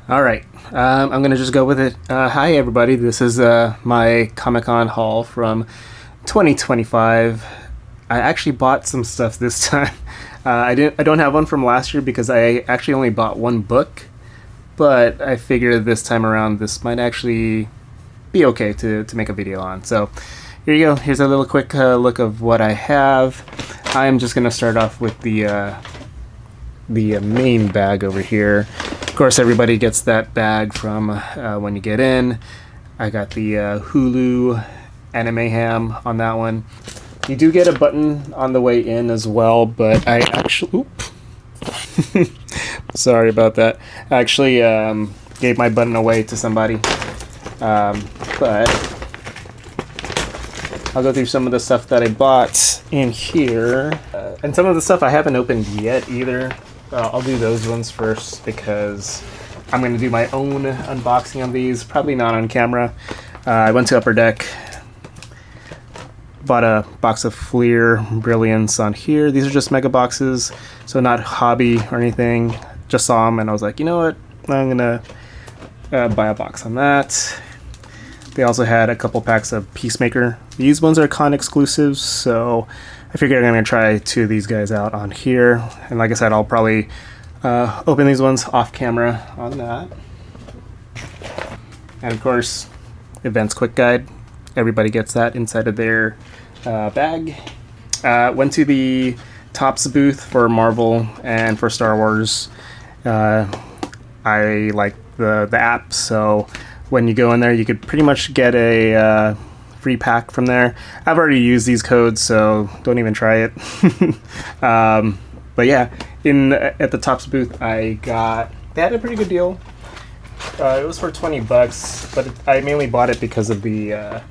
All right, I'm gonna just go with it. Hi everybody, this is my Comic-Con haul from 2025. I actually bought some stuff this time. I don't have one from last year because I actually only bought one book, but I figured this time around this might actually be okay to make a video on. So here you go. Here's a little quick look of what I have. I'm just gonna start off with the main bag over here. Of course, everybody gets that bag from when you get in. I got the Hulu Anime Ham on that one. You do get a button on the way in as well, but I actually... Sorry about that. I actually gave my button away to somebody. But I'll go through some of the stuff that I bought in here. And some of the stuff I haven't opened yet either. I'll do those ones first because I'm going to do my own unboxing of these, probably not on camera. I went to Upper Deck, bought a box of Fleer Brilliance on here. These are just mega boxes, so not hobby or anything. Just saw them and I was like, you know what, I'm going to buy a box on that. They also had a couple packs of Peacemaker. These ones are con exclusives, so I figured I'm going to try two of these guys out on here. And like I said, I'll probably open these ones off camera on that. And of course, Events Quick Guide. Everybody gets that inside of their bag. Went to the Topps booth for Marvel and for Star Wars. I like the app, so when you go in there, you could pretty much get a free pack from there. I've already used these codes, so don't even try it. But yeah, at the Topps booth, they had a pretty good deal. It was for $20, but I mainly bought it because of the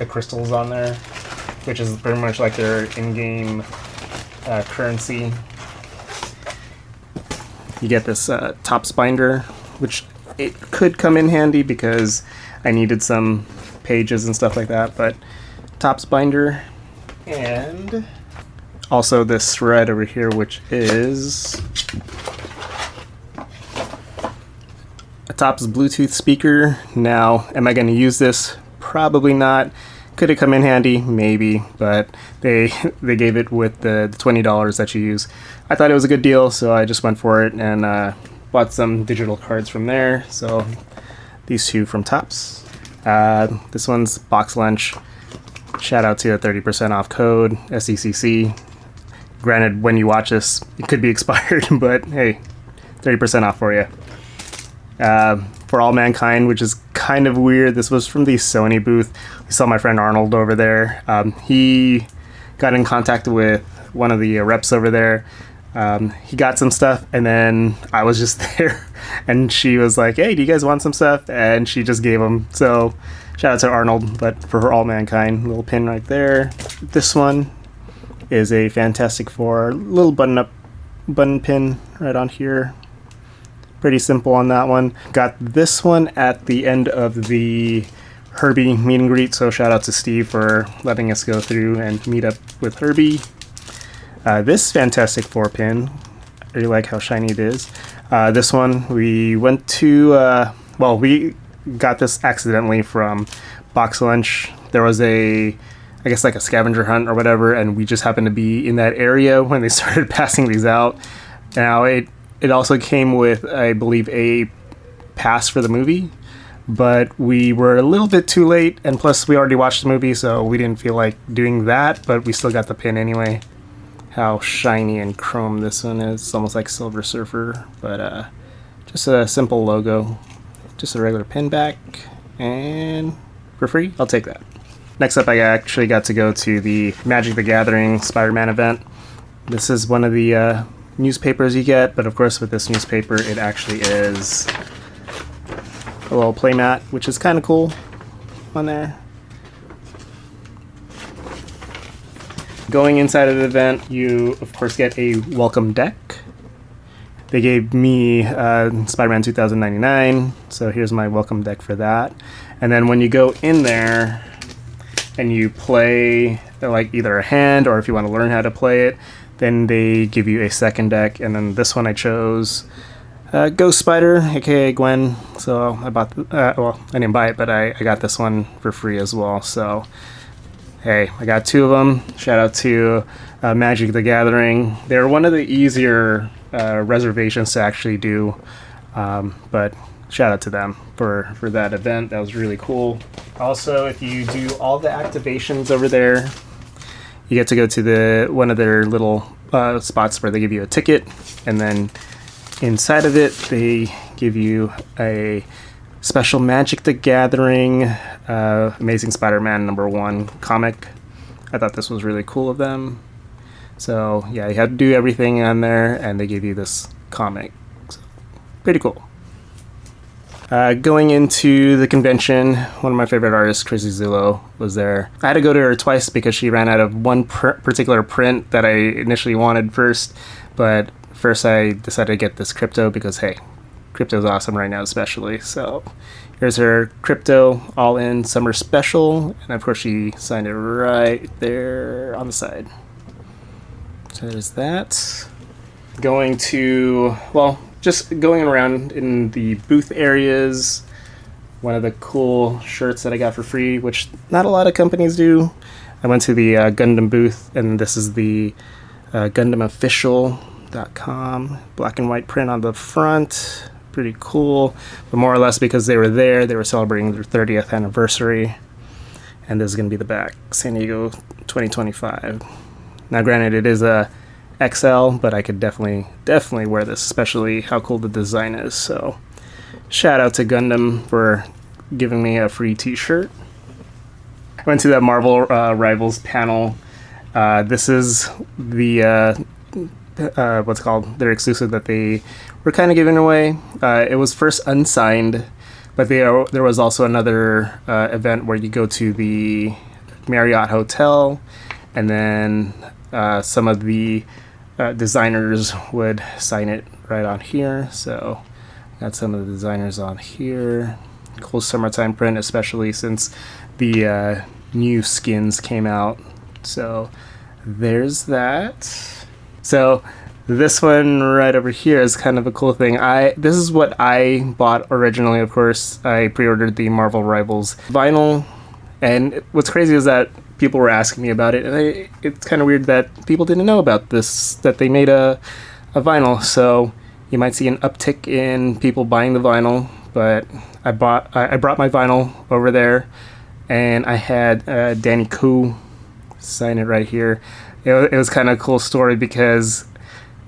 crystals on there, which is pretty much like their in-game currency. You get this Topps binder, which it could come in handy because I needed some pages and stuff like that, but Topps binder, and also this thread over here, which is a Topps Bluetooth speaker. Now, am I going to use this? Probably not. Could it come in handy? Maybe, but they gave it with the $20 that you use. I thought it was a good deal, so I just went for it and bought some digital cards from there. So these two from Topps. This one's Box Lunch. Shout out to a 30% off code, SDCC. Granted, when you watch this, it could be expired, but hey, 30% off for you. For All Mankind, which is kind of weird. This was from the Sony booth. We saw my friend Arnold over there. He got in contact with one of the reps over there. He got some stuff, and then I was just there, and she was like, hey, do you guys want some stuff? And she just gave them. So shout out to Arnold, but for her All Mankind, little pin right there. This one is a Fantastic Four, little button pin right on here. Pretty simple on that one. Got this one at the end of the Herbie meet and greet, so shout out to Steve for letting us go through and meet up with Herbie. This Fantastic Four pin, I really like how shiny it is. This one, we went to, we got this accidentally from Box Lunch. There was I guess like a scavenger hunt or whatever, and we just happened to be in that area when they started passing these out. Now, it also came with, I believe, a pass for the movie, but we were a little bit too late, and plus we already watched the movie, so we didn't feel like doing that, but we still got the pin anyway. How shiny and chrome this one is. It's almost like Silver Surfer, but just a simple logo. Just a regular pin back, and for free, I'll take that. Next up, I actually got to go to the Magic the Gathering Spider-Man event. This is one of the newspapers you get, but of course with this newspaper it actually is a little playmat, which is kind of cool on there. Going inside of the event, you of course get a welcome deck. They gave me Spider-Man 2099, so here's my welcome deck for that. And then when you go in there and you play like either a hand, or if you want to learn how to play it, then they give you a second deck. And then this one I chose Ghost Spider, aka Gwen. So I bought, well, I didn't buy it, but I got this one for free as well. So hey, I got 2 of them. Shout out to Magic the Gathering. They're one of the easier reservations to actually do, but shout out to them for that event. That was really cool. Also, if you do all the activations over there, you get to go to one of their little spots where they give you a ticket, and then inside of it they give you a special Magic the Gathering Amazing Spider-Man #1 comic. I thought this was really cool of them. So yeah, you had to do everything on there, and they gave you this comic. So, pretty cool. Going into the convention, one of my favorite artists, Chrissy Zullo, was there. I had to go to her twice because she ran out of one particular print that I initially wanted first, but first I decided to get this crypto because, hey, crypto's awesome right now, especially. So here's her crypto all-in summer special, and of course she signed it right there on the side. So there's that. Going to, well, just going around in the booth areas. One of the cool shirts that I got for free, which not a lot of companies do. I went to the Gundam booth, and this is the GundamOfficial.com black and white print on the front. Pretty cool, but more or less because they were there, they were celebrating their 30th anniversary, and this is going to be the back, San Diego 2025. Now granted, it is a XL, but I could definitely wear this, especially how cool the design is. So shout out to Gundam for giving me a free t-shirt. I went to that Marvel Rivals panel. This is the what's called their exclusive that they were kind of giving away. It was first unsigned, but there was also another event where you go to the Marriott Hotel, and then some of the designers would sign it right on here. So got some of the designers on here. Cool summertime print, especially since the new skins came out. So there's that. So this one right over here is kind of a cool thing. This is what I bought originally. Of course, I pre-ordered the Marvel Rivals vinyl, and what's crazy is that people were asking me about it, and it's kind of weird that people didn't know about this, that they made a vinyl. So you might see an uptick in people buying the vinyl, but I brought my vinyl over there, and I had Danny Koo sign it right here. It was kind of a cool story because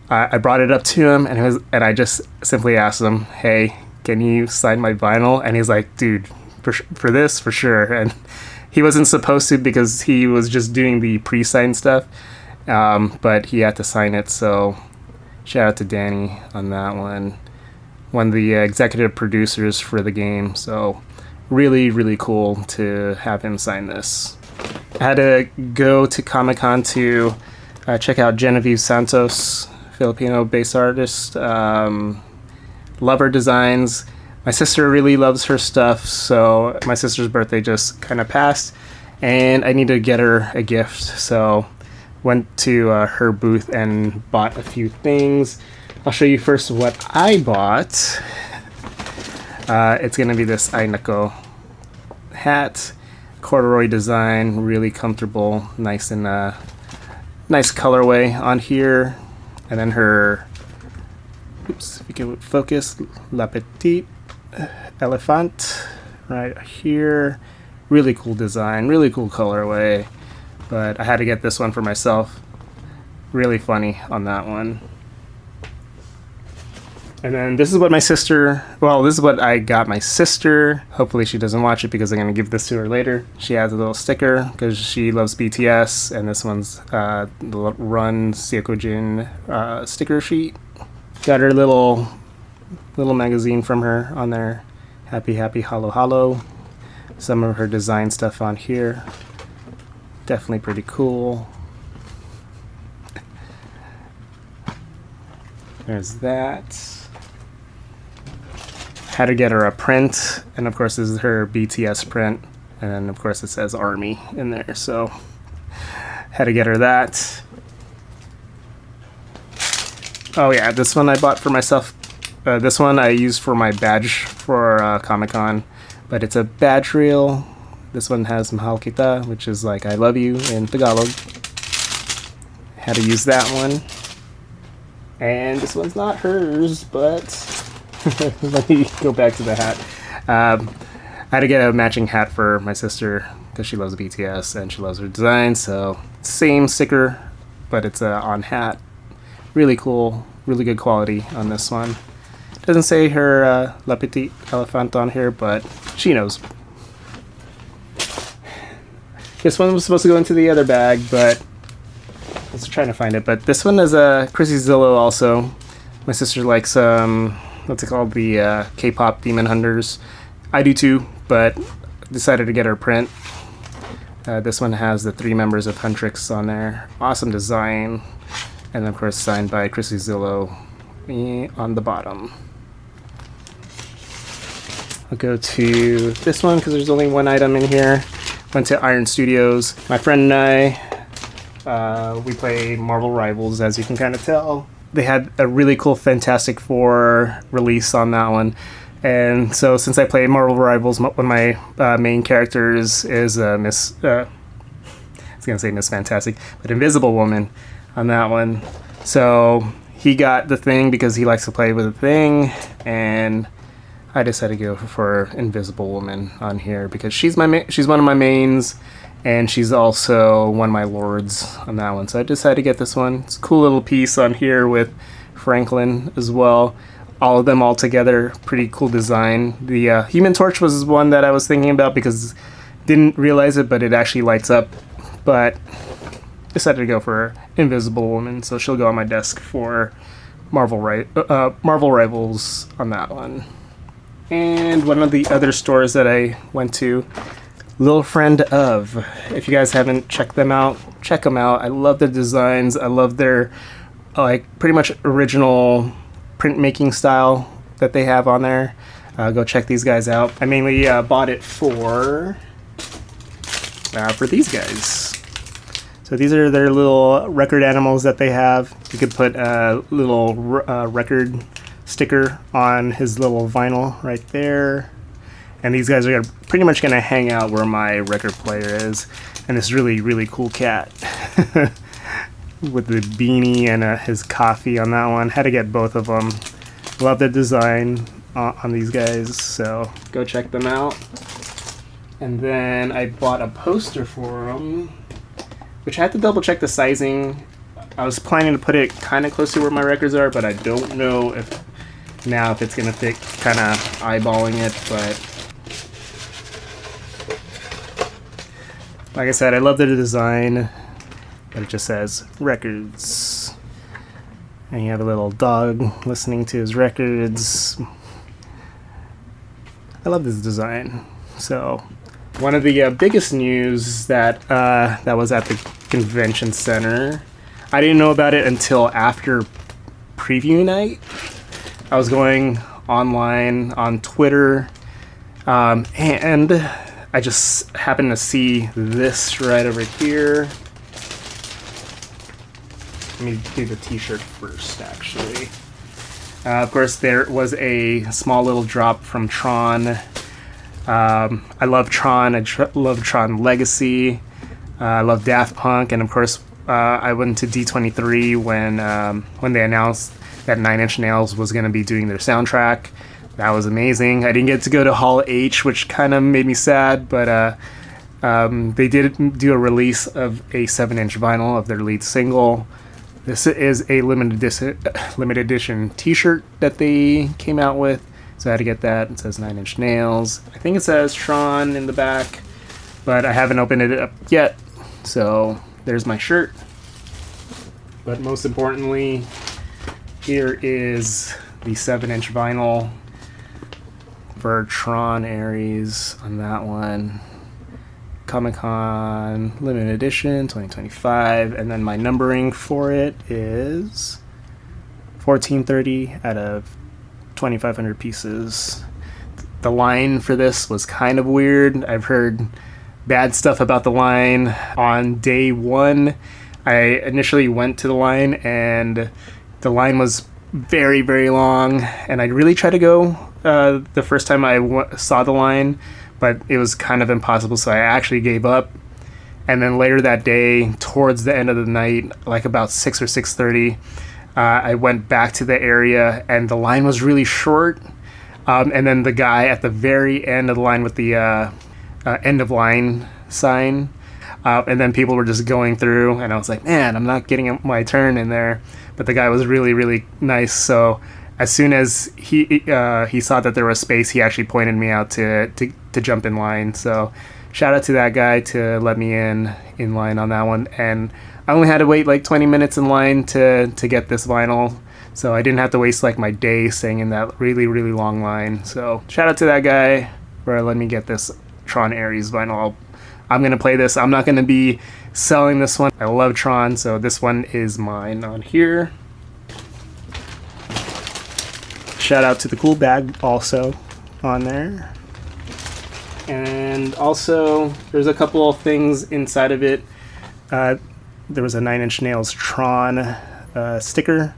I brought it up to him, and I just simply asked him, "Hey, can you sign my vinyl?" And he's like, "Dude, for this, for sure." And he wasn't supposed to because he was just doing the pre-signed stuff, but he had to sign it. So shout out to Danny on that one. One of the executive producers for the game. So really, really cool to have him sign this. I had to go to Comic-Con to check out Genevieve Santos, Filipino-based artist. Love her designs. My sister really loves her stuff, so my sister's birthday just kind of passed, and I need to get her a gift. So went to her booth and bought a few things. I'll show you first what I bought. It's going to be this Ainako hat. Corduroy design, really comfortable, nice and nice colorway on here. And then her, oops, if you can focus, La Petite Elephant right here. Really cool design, really cool colorway, but I had to get this one for myself. Really funny on that one. And then this is what this is what I got my sister. Hopefully she doesn't watch it because I'm going to give this to her later. She has a little sticker because she loves BTS, and this one's the Run Seokojin sticker sheet. Got her little magazine from her on there. Happy Halo Halo. Some of her design stuff on here. Definitely pretty cool. There's that. Had to get her a print, and of course this is her BTS print, and then of course it says ARMY in there, so had to get her that. Oh yeah, this one I bought for myself This one I used for my badge for Comic-Con, but it's a badge reel. This one has mahal kita, which is like I love you in Tagalog. Had to use that one. And this one's not hers, but let me go back to the hat. I had to get a matching hat for my sister because she loves BTS and she loves her design. So same sticker, but it's on hat. Really cool, really good quality on this one. Doesn't say her La Petite Elephant on here, but she knows. This one was supposed to go into the other bag, but I was trying to find it. But this one is a Chrissy Zillow also. My sister likes what's it called, the K-pop Demon Hunters. I do too, but decided to get her print. This one has the 3 members of Huntrix on there. Awesome design, and of course signed by Chrissy Zillow on the bottom. I'll go to this one because there's only one item in here. Went to Iron Studios. My friend and I, we play Marvel Rivals, as you can kind of tell. They had a really cool Fantastic Four release on that one. And so since I play Marvel Rivals, one of my main characters is Miss... I was going to say Miss Fantastic, but Invisible Woman on that one. So he got the Thing because he likes to play with the Thing, and I decided to go for Invisible Woman on here because she's one of my mains, and she's also one of my lords on that one. So I decided to get this one. It's a cool little piece on here with Franklin as well. All of them all together, pretty cool design. The Human Torch was one that I was thinking about because didn't realize it, but it actually lights up. But decided to go for Invisible Woman, so she'll go on my desk for Marvel Rivals on that one. And one of the other stores that I went to, Little Friend of. If you guys haven't checked them out, check them out. I love their designs. I love their pretty much original printmaking style that they have on there. Go check these guys out. I mainly bought it for these guys. So these are their little record animals that they have. You could put a little record sticker on his little vinyl right there. And these guys are pretty much going to hang out where my record player is. And this really, really cool cat. With the beanie and his coffee on that one. Had to get both of them. Love the design on these guys, so go check them out. And then I bought a poster for them, which I had to double check the sizing. I was planning to put it kind of close to where my records are, but I don't know if it's going to fit, kind of eyeballing it. But like I said, I love the design. But it just says records. And you have a little dog listening to his records. I love this design. So one of the biggest news that was at the convention center, I didn't know about it until after preview night. I was going online on Twitter, and I just happened to see this right over here. Let me do the t-shirt first, actually. Of course, there was a small little drop from Tron. I love Tron. I love Tron Legacy. I love Daft Punk. And of course, I went to D23 when they announced that Nine Inch Nails was going to be doing their soundtrack. That was amazing. I didn't get to go to Hall H, which kind of made me sad, but they did do a release of a 7-inch vinyl of their lead single. This is a limited edition t-shirt that they came out with, so I had to get that. It says 9 Inch Nails. I think it says Tron in the back, but I haven't opened it up yet, so there's my shirt. But most importantly, here is the 7-inch vinyl for Tron Ares on that one. Comic-Con limited edition 2025, and then my numbering for it is 1430 out of 2500 pieces. The line for this was kind of weird. I've heard bad stuff about the line. On day one, I initially went to the line, and the line was very, very long, and I really tried to go the first time I saw the line, but it was kind of impossible, so I actually gave up. And then later that day, towards the end of the night, like about 6 or 6:30, I went back to the area, and the line was really short. And then the guy at the very end of the line with the end of line sign, and then people were just going through, and I was like, man, I'm not getting my turn in there. But the guy was really, really nice. So as soon as he saw that there was space, he actually pointed me out to jump in line. So shout out to that guy to let me in line on that one. And I only had to wait like 20 minutes in line to get this vinyl. So I didn't have to waste like my day staying in that really, really long line. So shout out to that guy for letting me get this Tron Ares vinyl. I'm going to play this. I'm not going to be selling this one. I love Tron, so this one is mine on here. Shout out to the cool bag also on there. And also, there's a couple of things inside of it. There was a 9 Inch Nails Tron sticker.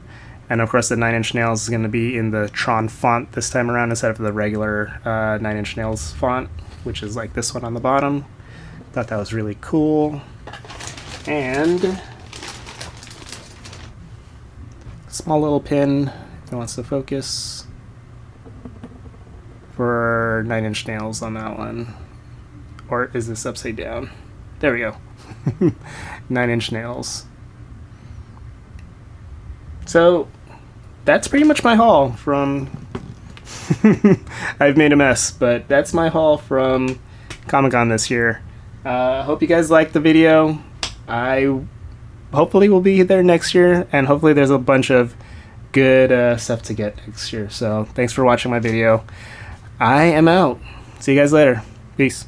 And of course the 9 Inch Nails is going to be in the Tron font this time around instead of the regular 9 Inch Nails font, which is like this one on the bottom. Thought that was really cool. And a small little pin if it wants to focus for 9 Inch Nails on that one. Or is this upside down? There we go. 9 Inch Nails. So that's pretty much my haul from I've made a mess, but that's my haul from Comic-Con this year. Hope you guys liked the video. I hopefully will be there next year, and hopefully there's a bunch of good stuff to get next year. So thanks for watching my video. I am out. See you guys later. Peace.